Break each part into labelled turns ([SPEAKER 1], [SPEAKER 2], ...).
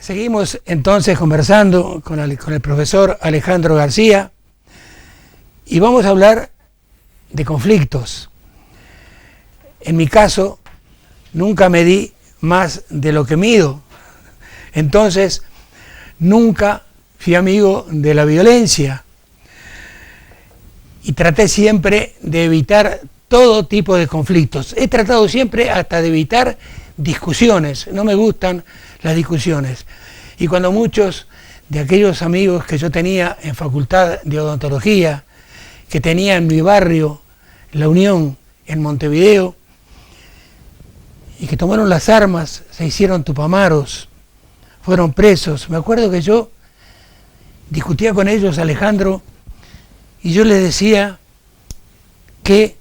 [SPEAKER 1] Seguimos entonces conversando con el profesor Alejandro García y vamos a hablar de conflictos. En mi caso, nunca medí más de lo que mido, entonces nunca fui amigo de la violencia y traté siempre de evitar todo tipo de conflictos. He tratado siempre hasta de evitar discusiones, no me gustan las discusiones. Y cuando muchos de aquellos amigos que yo tenía en Facultad de Odontología, que tenía en mi barrio, La Unión, en Montevideo, y que tomaron las armas, se hicieron tupamaros, fueron presos. Me acuerdo que yo discutía con ellos, Alejandro, y yo les decía que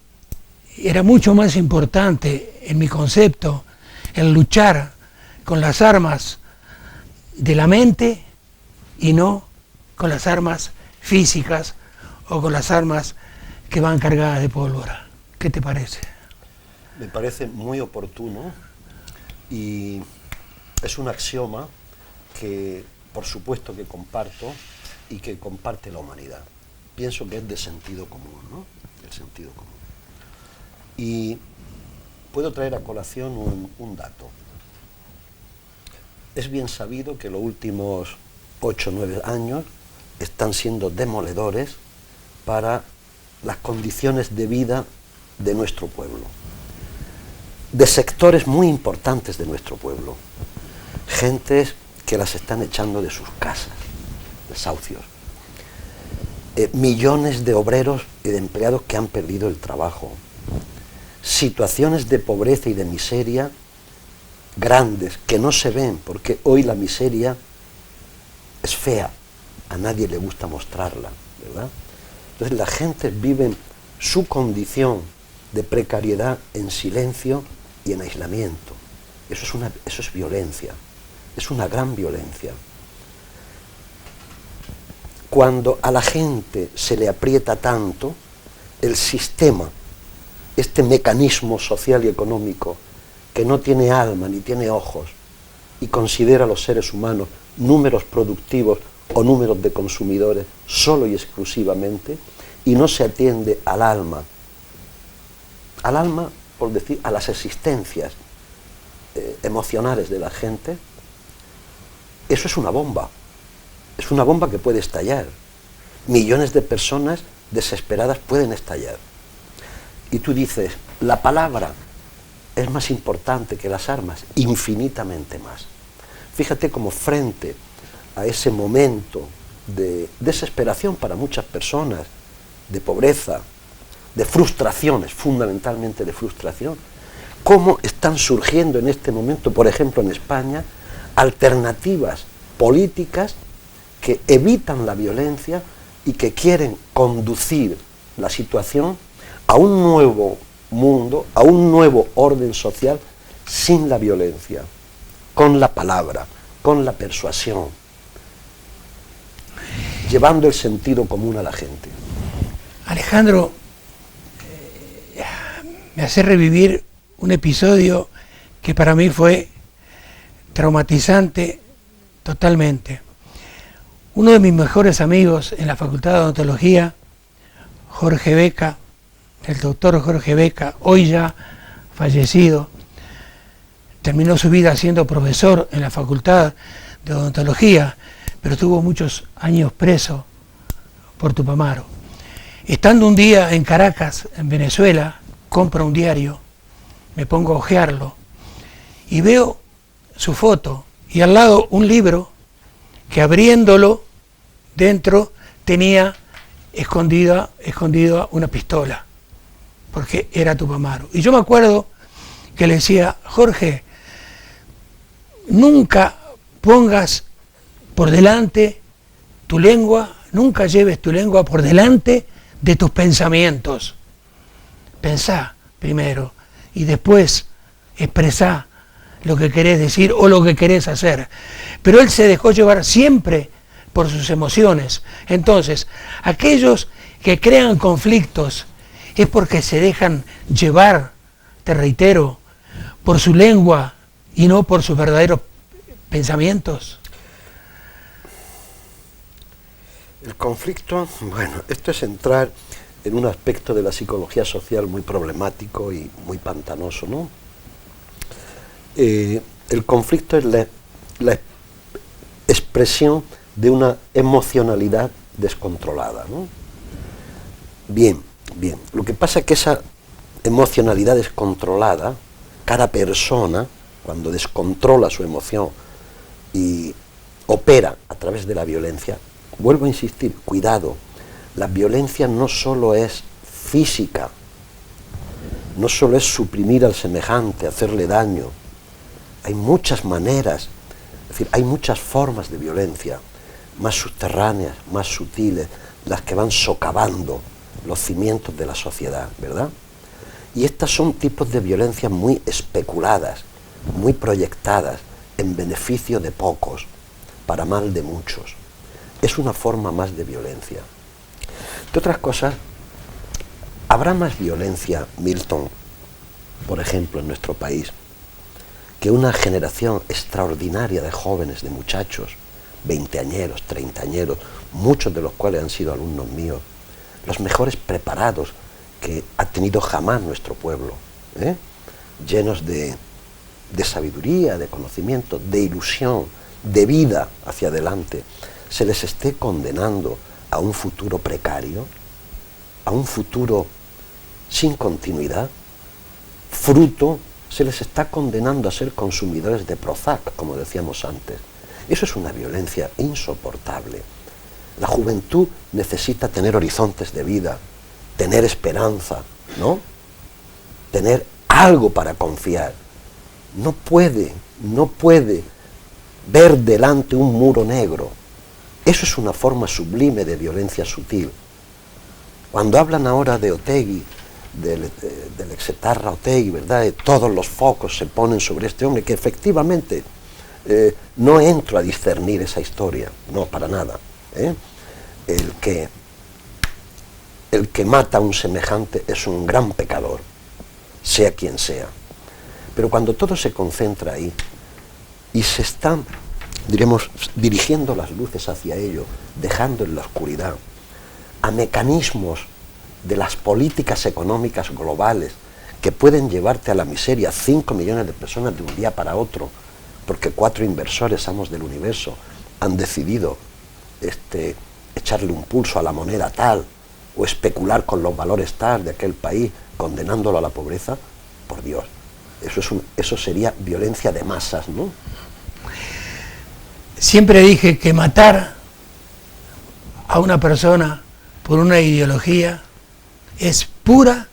[SPEAKER 1] era mucho más importante en mi concepto el luchar con las armas de la mente y no con las armas físicas o con las armas que van cargadas de pólvora. ¿Qué te parece?
[SPEAKER 2] Me parece muy oportuno y es un axioma que por supuesto que comparto y que comparte la humanidad. Pienso que es de sentido común, ¿no? El sentido común. Y puedo traer a colación un dato. Es bien sabido que los últimos 8 o 9 años están siendo demoledores para las condiciones de vida de nuestro pueblo, de sectores muy importantes de nuestro pueblo, gentes que las están echando de sus casas, desahucios, millones de obreros y de empleados que han perdido el trabajo, situaciones de pobreza y de miseria grandes que no se ven, porque hoy la miseria es fea, a nadie le gusta mostrarla, ¿verdad? Entonces la gente vive su condición de precariedad en silencio y en aislamiento. Eso es violencia, es una gran violencia. Cuando a la gente se le aprieta tanto, el sistema, este mecanismo social y económico que no tiene alma ni tiene ojos y considera a los seres humanos números productivos o números de consumidores solo y exclusivamente, y no se atiende al alma, por decir, a las existencias emocionales de la gente, eso es una bomba que puede estallar. Millones de personas desesperadas pueden estallar. Y tú dices, la palabra es más importante que las armas, infinitamente más. Fíjate cómo frente a ese momento de desesperación para muchas personas, de pobreza, de frustraciones, fundamentalmente de frustración, cómo están surgiendo en este momento, por ejemplo en España, alternativas políticas que evitan la violencia y que quieren conducir la situación a un nuevo mundo, a un nuevo orden social sin la violencia, con la palabra, con la persuasión, llevando el sentido común a la gente.
[SPEAKER 1] Alejandro, me hace revivir un episodio que para mí fue traumatizante totalmente. Uno de mis mejores amigos en la Facultad de Odontología, Jorge Beca, el doctor Jorge Beca, hoy ya fallecido, terminó su vida siendo profesor en la Facultad de Odontología, pero estuvo muchos años preso por Tupamaro. Estando un día en Caracas, en Venezuela, compro un diario, me pongo a hojearlo y veo su foto y al lado un libro que abriéndolo dentro tenía escondida una pistola, porque era Tupamaro. Y yo me acuerdo que le decía, Jorge, nunca pongas por delante tu lengua, nunca lleves tu lengua por delante de tus pensamientos. Pensá primero y después expresá lo que querés decir o lo que querés hacer. Pero él se dejó llevar siempre por sus emociones. Entonces, aquellos que crean conflictos es porque se dejan llevar, te reitero, por su lengua y no por sus verdaderos pensamientos.
[SPEAKER 2] El conflicto, bueno, esto es entrar en un aspecto de la psicología social muy problemático y muy pantanoso, ¿no? El conflicto es la expresión de una emocionalidad descontrolada, ¿no? Bien. Lo que pasa es que esa emocionalidad descontrolada, cada persona, cuando descontrola su emoción y opera a través de la violencia, vuelvo a insistir, cuidado, la violencia no solo es física, no solo es suprimir al semejante, hacerle daño, hay muchas maneras, es decir, hay muchas formas de violencia, más subterráneas, más sutiles, las que van socavando los cimientos de la sociedad, ¿verdad? Y estas son tipos de violencia muy especuladas, muy proyectadas, en beneficio de pocos, para mal de muchos. Es una forma más de violencia. De otras cosas, ¿habrá más violencia, Milton, por ejemplo, en nuestro país, que una generación extraordinaria de jóvenes, de muchachos, veinteañeros, treintañeros, muchos de los cuales han sido alumnos míos, los mejores preparados que ha tenido jamás nuestro pueblo, llenos de sabiduría, de conocimiento, de ilusión, de vida hacia adelante, se les esté condenando a un futuro precario, a un futuro sin continuidad, se les está condenando a ser consumidores de Prozac, como decíamos antes. Eso es una violencia insoportable. La juventud necesita tener horizontes de vida, tener esperanza, ¿no? Tener algo para confiar. No puede ver delante un muro negro. Eso es una forma sublime de violencia sutil. Cuando hablan ahora de Otegi, del exetarra Otegi, ¿verdad? Todos los focos se ponen sobre este hombre, que efectivamente no entro a discernir esa historia, no, para nada. El que mata a un semejante es un gran pecador, sea quien sea. Pero cuando todo se concentra ahí y se están, diremos, dirigiendo las luces hacia ello, dejando en la oscuridad a mecanismos de las políticas económicas globales que pueden llevarte a la miseria 5 millones de personas de un día para otro, porque 4 inversores, amos del universo, han decidido echarle un pulso a la moneda tal, o especular con los valores tal de aquel país, condenándolo a la pobreza, por Dios, eso sería violencia de masas, ¿no?
[SPEAKER 1] Siempre dije que matar a una persona por una ideología es pura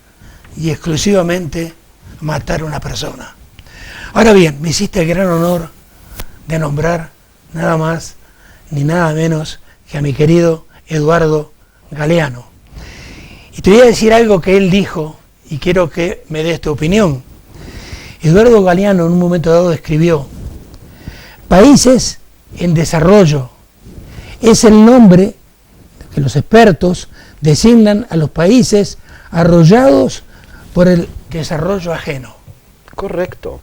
[SPEAKER 1] y exclusivamente matar a una persona. Ahora bien, me hiciste el gran honor de nombrar nada más ni nada menos que a mi querido Eduardo Galeano. Y te voy a decir algo que él dijo y quiero que me des tu opinión. Eduardo Galeano en un momento dado escribió: países en desarrollo es el nombre que los expertos designan a los países arrollados por el desarrollo ajeno.
[SPEAKER 2] Correcto.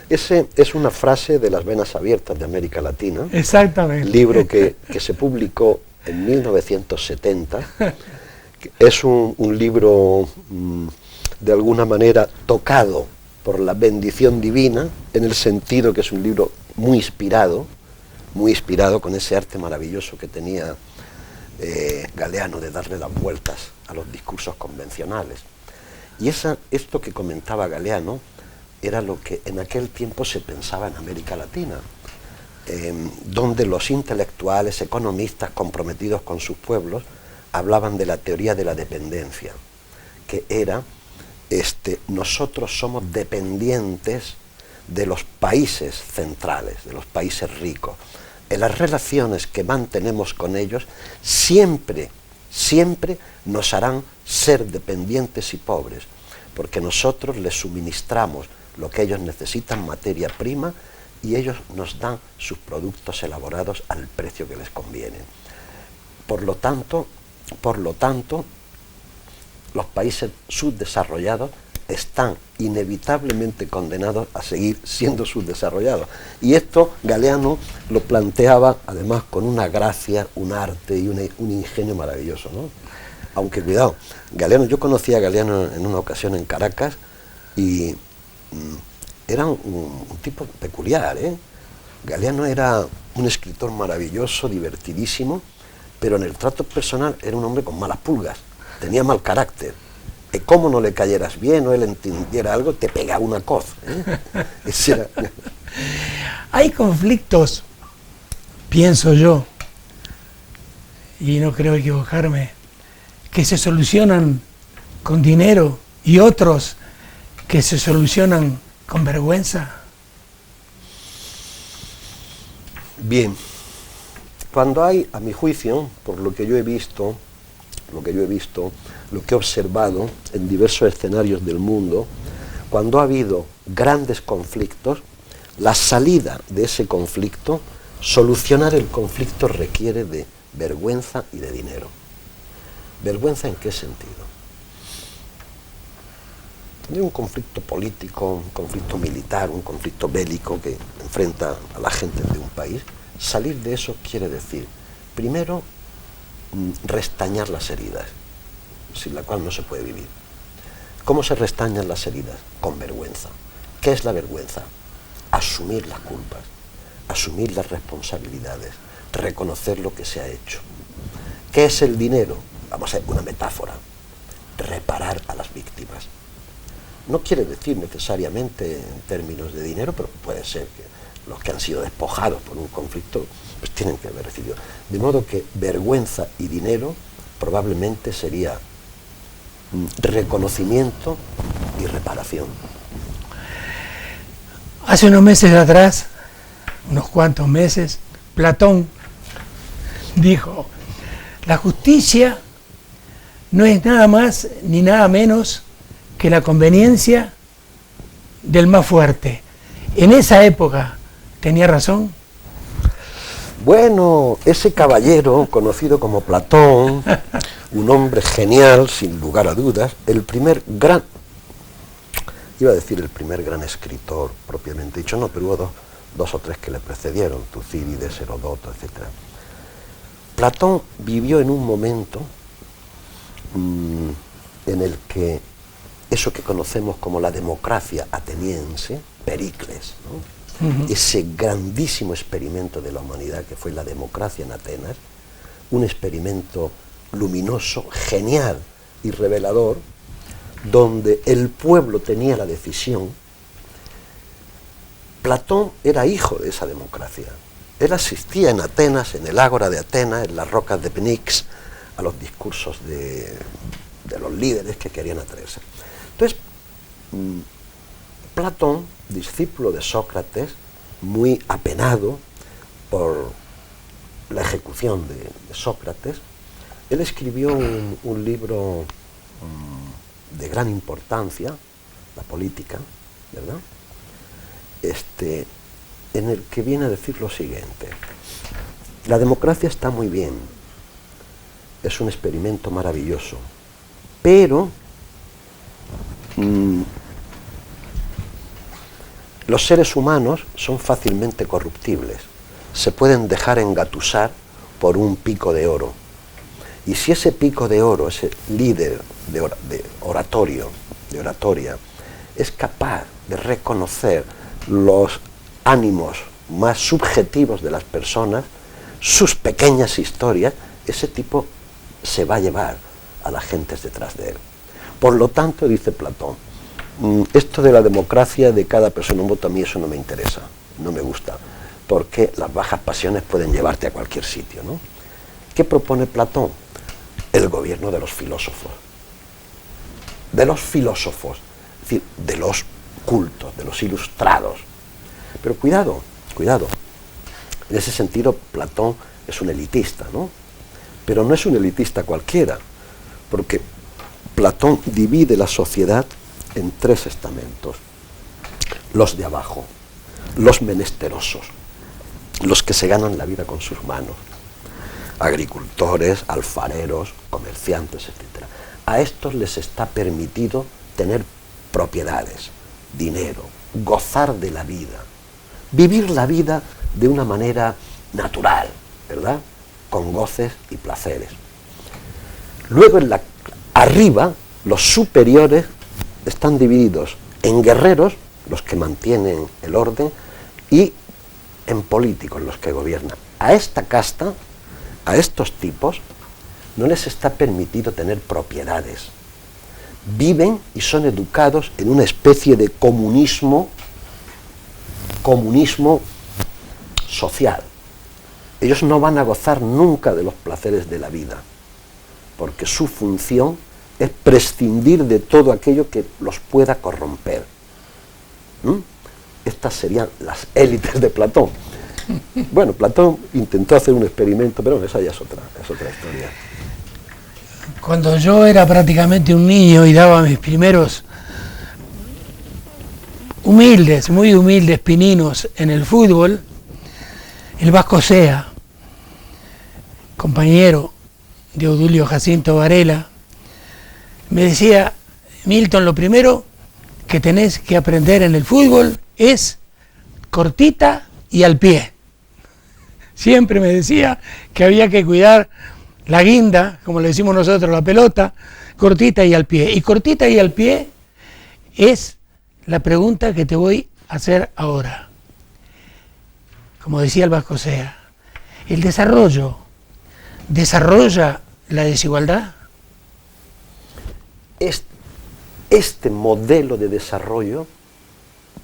[SPEAKER 2] Esa es una frase de Las Venas Abiertas de América Latina.
[SPEAKER 1] Exactamente.
[SPEAKER 2] Libro que se publicó en 1970. Es un libro de alguna manera tocado por la bendición divina, en el sentido que es un libro muy inspirado con ese arte maravilloso que tenía Galeano de darle las vueltas a los discursos convencionales. Y esto que comentaba Galeano era lo que en aquel tiempo se pensaba en América Latina, donde los intelectuales, economistas comprometidos con sus pueblos hablaban de la teoría de la dependencia, que era nosotros somos dependientes de los países centrales, de los países ricos. En las relaciones que mantenemos con ellos siempre nos harán ser dependientes y pobres, porque nosotros les suministramos lo que ellos necesitan, materia prima, y ellos nos dan sus productos elaborados al precio que les conviene. Por lo tanto, los países subdesarrollados están inevitablemente condenados a seguir siendo subdesarrollados. Y esto Galeano lo planteaba además con una gracia, un arte y un ingenio maravilloso, ¿no? Aunque cuidado, Galeano, yo conocí a Galeano en una ocasión en Caracas y era un tipo peculiar, ¿eh? Galeano era un escritor maravilloso, divertidísimo, pero en el trato personal era un hombre con malas pulgas, tenía mal carácter. Cómo no le cayeras bien o él entendiera algo, te pegaba una coz, ¿eh?
[SPEAKER 1] Hay conflictos, pienso yo, y no creo equivocarme, que se solucionan con dinero y otros que se solucionan con vergüenza.
[SPEAKER 2] Bien, cuando hay, a mi juicio, por lo que yo he visto, lo que he observado en diversos escenarios del mundo, cuando ha habido grandes conflictos, la salida de ese conflicto, solucionar el conflicto requiere de vergüenza y de dinero. ¿Vergüenza en qué sentido? De un conflicto político, un conflicto militar, un conflicto bélico que enfrenta a la gente de un país, salir de eso quiere decir, primero, restañar las heridas, sin la cual no se puede vivir. ¿Cómo se restañan las heridas? Con vergüenza. ¿Qué es la vergüenza? Asumir las culpas, asumir las responsabilidades, reconocer lo que se ha hecho. ¿Qué es el dinero? Vamos a ver una metáfora. Reparar a las víctimas. No quiere decir necesariamente en términos de dinero, pero puede ser que los que han sido despojados por un conflicto pues tienen que haber recibido. De modo que vergüenza y dinero probablemente sería reconocimiento y reparación.
[SPEAKER 1] Hace unos meses atrás, unos cuantos meses, Platón dijo, la justicia no es nada más ni nada menos que la conveniencia del más fuerte. En esa época, ¿tenía razón?
[SPEAKER 2] Bueno, ese caballero, conocido como Platón, un hombre genial, sin lugar a dudas, el primer gran escritor, propiamente dicho, no, pero hubo dos o tres que le precedieron, Tucídides, Heródoto, etc. Platón vivió en un momento en el que eso que conocemos como la democracia ateniense, Pericles, ¿no? Ese grandísimo experimento de la humanidad que fue la democracia en Atenas, un experimento luminoso, genial y revelador, donde el pueblo tenía la decisión. Platón era hijo de esa democracia. Él asistía en Atenas, en el ágora de Atenas, en las rocas de Pnyx, a los discursos de los líderes que querían atreverse. Entonces, Platón, discípulo de Sócrates, muy apenado por la ejecución de Sócrates, él escribió un libro de gran importancia, la política, ¿verdad? En el que viene a decir lo siguiente: la democracia está muy bien, es un experimento maravilloso, pero los seres humanos son fácilmente corruptibles, se pueden dejar engatusar por un pico de oro. Y si ese pico de oro, ese líder de oratoria, es capaz de reconocer los ánimos más subjetivos de las personas, sus pequeñas historias, ese tipo se va a llevar a las gentes detrás de él. Por lo tanto, dice Platón, esto de la democracia de cada persona un voto, a mí eso no me interesa, no me gusta, porque las bajas pasiones pueden llevarte a cualquier sitio, ¿no? ¿Qué propone Platón? El gobierno de los filósofos. De los filósofos, es decir, de los cultos, de los ilustrados. Pero cuidado, cuidado. En ese sentido, Platón es un elitista, ¿no? Pero no es un elitista cualquiera, porque Platón divide la sociedad en tres estamentos: los de abajo, los menesterosos, los que se ganan la vida con sus manos, agricultores, alfareros, comerciantes, etc. A estos les está permitido tener propiedades, dinero, gozar de la vida, vivir la vida de una manera natural, ¿verdad? Con goces y placeres. Luego arriba, los superiores están divididos en guerreros, los que mantienen el orden, y en políticos, los que gobiernan. A esta casta, a estos tipos, no les está permitido tener propiedades. Viven y son educados en una especie de comunismo social. Ellos no van a gozar nunca de los placeres de la vida, porque su función es prescindir de todo aquello que los pueda corromper. Estas serían las élites de Platón. Bueno, Platón intentó hacer un experimento, pero esa ya es otra historia.
[SPEAKER 1] Cuando yo era prácticamente un niño y daba mis primeros muy humildes pininos en el fútbol, el Vasco Sea, compañero de Odulio Jacinto Varela, me decía: Milton, lo primero que tenés que aprender en el fútbol es cortita y al pie. Siempre me decía que había que cuidar la guinda, como le decimos nosotros, la pelota, cortita y al pie. Y cortita y al pie es la pregunta que te voy a hacer ahora. Como decía el Vasco Sea, ¿el desarrollo desarrolla la desigualdad?
[SPEAKER 2] Este modelo de desarrollo,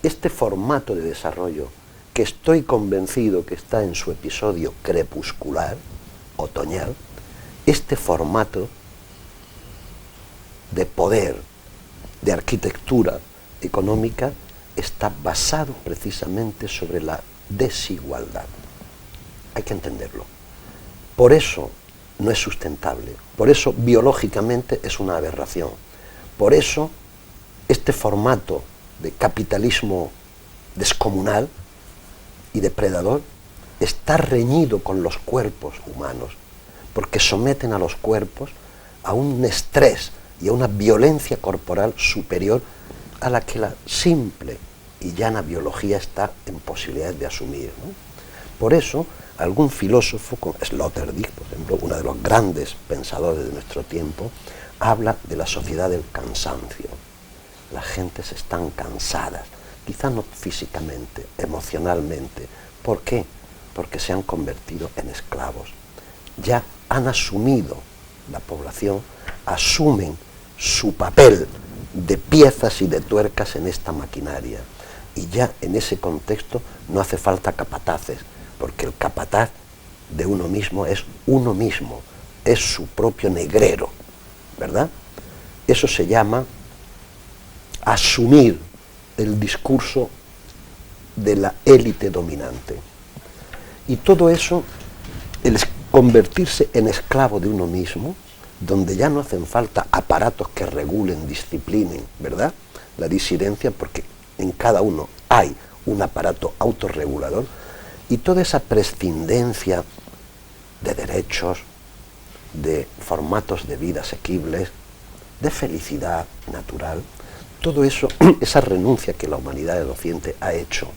[SPEAKER 2] este formato de desarrollo, que estoy convencido que está en su episodio crepuscular, otoñal, este formato de poder, de arquitectura económica, está basado precisamente sobre la desigualdad. Hay que entenderlo. Por eso no es sustentable, por eso biológicamente es una aberración, por eso este formato de capitalismo descomunal y depredador está reñido con los cuerpos humanos, porque someten a los cuerpos a un estrés y a una violencia corporal superior a la que la simple y llana biología está en posibilidades de asumir, ¿no? Por eso, algún filósofo, como Sloterdijk, por ejemplo, uno de los grandes pensadores de nuestro tiempo, habla de la sociedad del cansancio. Las gentes están cansadas, quizás no físicamente, emocionalmente. ¿Por qué? Porque se han convertido en esclavos. Ya han asumido, la población, asumen su papel de piezas y de tuercas en esta maquinaria. Y ya en ese contexto no hace falta capataces, porque el capataz de uno mismo, es su propio negrero, ¿verdad? Eso se llama asumir el discurso de la élite dominante. Y todo eso, el convertirse en esclavo de uno mismo, donde ya no hacen falta aparatos que regulen, disciplinen, ¿verdad?, la disidencia, porque en cada uno hay un aparato autorregulador, y toda esa prescindencia de derechos, de formatos de vida asequibles, de felicidad natural, todo eso, esa renuncia que la humanidad de Occidente ha hecho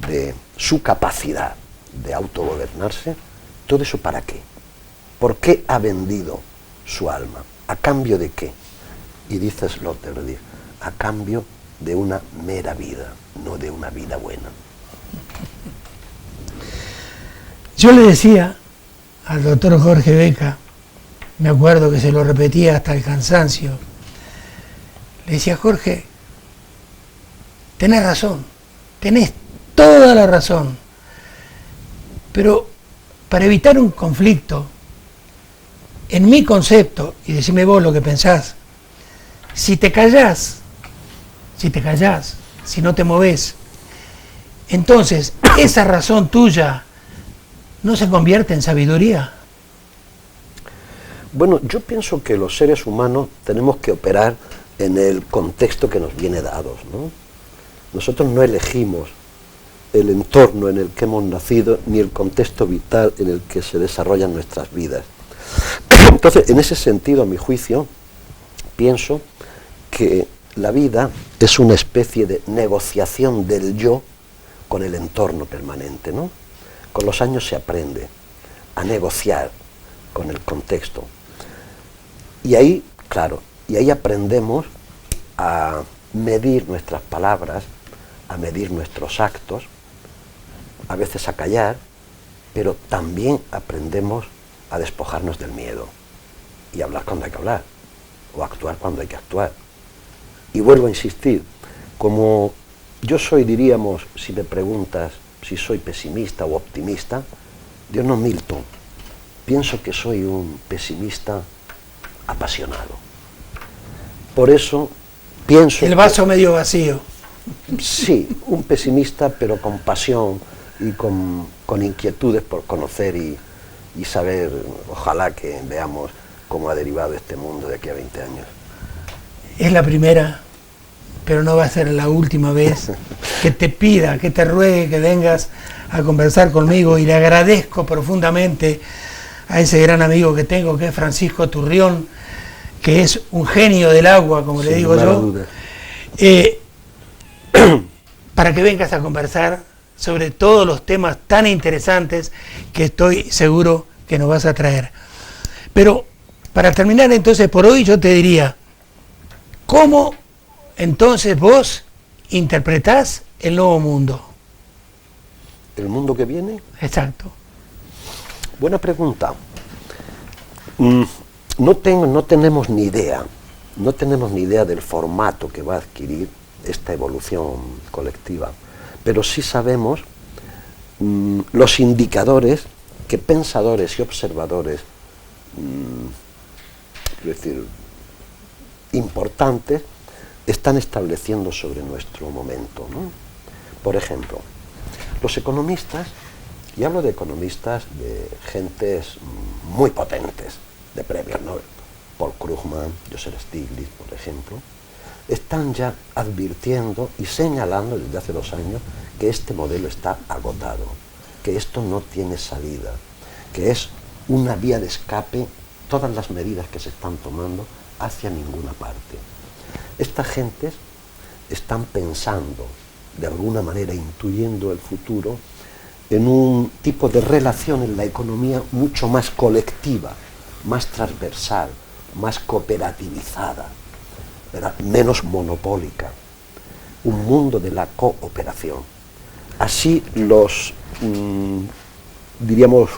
[SPEAKER 2] de su capacidad de autogobernarse, todo eso ¿para qué? ¿Por qué ha vendido su alma? ¿A cambio de qué? Y dice Sloterdijk, a cambio de una mera vida, no de una vida buena.
[SPEAKER 1] Yo le decía al doctor Jorge Beca, me acuerdo que se lo repetía hasta el cansancio, le decía: Jorge, tenés razón, tenés toda la razón, pero para evitar un conflicto, en mi concepto, y decime vos lo que pensás, si te callás, si no te movés, entonces esa razón tuya no se convierte en sabiduría.
[SPEAKER 2] Bueno, yo pienso que los seres humanos tenemos que operar en el contexto que nos viene dado, ¿no? Nosotros no elegimos el entorno en el que hemos nacido ni el contexto vital en el que se desarrollan nuestras vidas. Entonces, en ese sentido, a mi juicio, pienso que la vida es una especie de negociación del yo con el entorno permanente, ¿no? Con los años se aprende a negociar con el contexto. Y ahí, claro, y ahí aprendemos a medir nuestras palabras, a medir nuestros actos, a veces a callar, pero también aprendemos a despojarnos del miedo y hablar cuando hay que hablar, o actuar cuando hay que actuar. Y vuelvo a insistir, como yo soy, diríamos, si me preguntas si soy pesimista o optimista, yo no Milton, pienso que soy un pesimista apasionado. Por eso pienso...
[SPEAKER 1] El vaso medio vacío.
[SPEAKER 2] Sí, un pesimista, pero con pasión y con inquietudes por conocer y saber, ojalá que veamos cómo ha derivado este mundo de aquí a 20 años.
[SPEAKER 1] Es la primera, pero no va a ser la última vez que te pida, que te ruegue que vengas a conversar conmigo, y le agradezco profundamente a ese gran amigo que tengo, que es Francisco Turrión, que es un genio del agua, como le digo yo, para que vengas a conversar sobre todos los temas tan interesantes que estoy seguro que nos vas a traer. Pero para terminar entonces por hoy, yo te diría, ¿cómo entonces vos interpretás el nuevo mundo?
[SPEAKER 2] ¿El mundo que viene?
[SPEAKER 1] Exacto.
[SPEAKER 2] Buena pregunta. No tenemos ni idea del formato que va a adquirir esta evolución colectiva, pero sí sabemos los indicadores que pensadores y observadores, quiero decir, importantes, están estableciendo sobre nuestro momento, ¿no? Por ejemplo, los economistas, y hablo de economistas de gentes muy potentes, de premios Nobel, Paul Krugman, Joseph Stiglitz, por ejemplo, están ya advirtiendo y señalando desde hace 2 años que este modelo está agotado, que esto no tiene salida, que es una vía de escape todas las medidas que se están tomando hacia ninguna parte. Estas gentes están pensando, de alguna manera intuyendo el futuro, en un tipo de relación en la economía mucho más colectiva, más transversal, más cooperativizada, ¿verdad? Menos monopólica, un mundo de la cooperación. Así los, diríamos,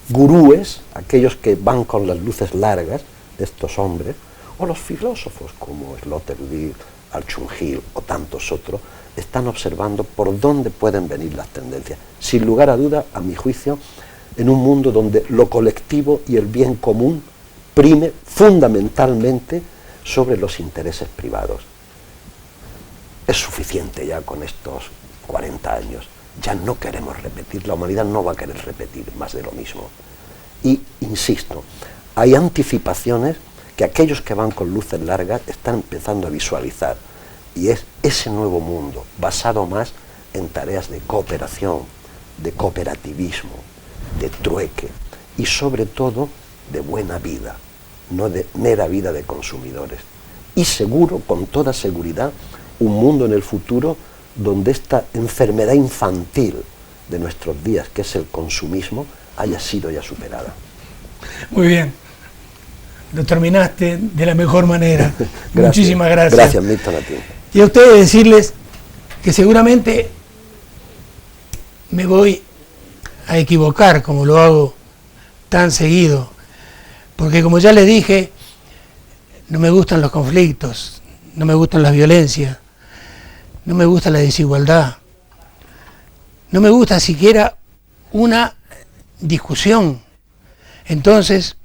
[SPEAKER 2] gurúes, aquellos que van con las luces largas, estos hombres, o los filósofos como Sloterdijk, Al-Chunghil o tantos otros, están observando por dónde pueden venir las tendencias. Sin lugar a duda, a mi juicio, en un mundo donde lo colectivo y el bien común prime fundamentalmente sobre los intereses privados. Es suficiente ya con estos 40 años. Ya no queremos repetir, la humanidad no va a querer repetir más de lo mismo. Y, insisto, hay anticipaciones que aquellos que van con luces largas están empezando a visualizar, y es ese nuevo mundo basado más en tareas de cooperación, de cooperativismo, de trueque y sobre todo de buena vida, no de mera vida de consumidores. Y seguro, con toda seguridad, un mundo en el futuro donde esta enfermedad infantil de nuestros días, que es el consumismo, haya sido ya superada.
[SPEAKER 1] Muy bien. Lo terminaste de la mejor manera.
[SPEAKER 2] Gracias.
[SPEAKER 1] Muchísimas gracias.
[SPEAKER 2] Gracias, Milton, a ti.
[SPEAKER 1] Y a ustedes decirles que seguramente me voy a equivocar, como lo hago tan seguido, porque como ya les dije, no me gustan los conflictos, no me gustan las violencias, no me gusta la desigualdad, no me gusta siquiera una discusión. Entonces,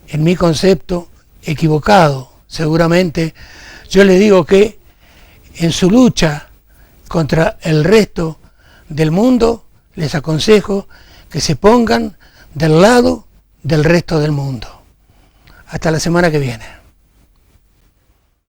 [SPEAKER 1] en mi concepto equivocado, seguramente, yo les digo que en su lucha contra el resto del mundo, les aconsejo que se pongan del lado del resto del mundo. Hasta la semana que viene.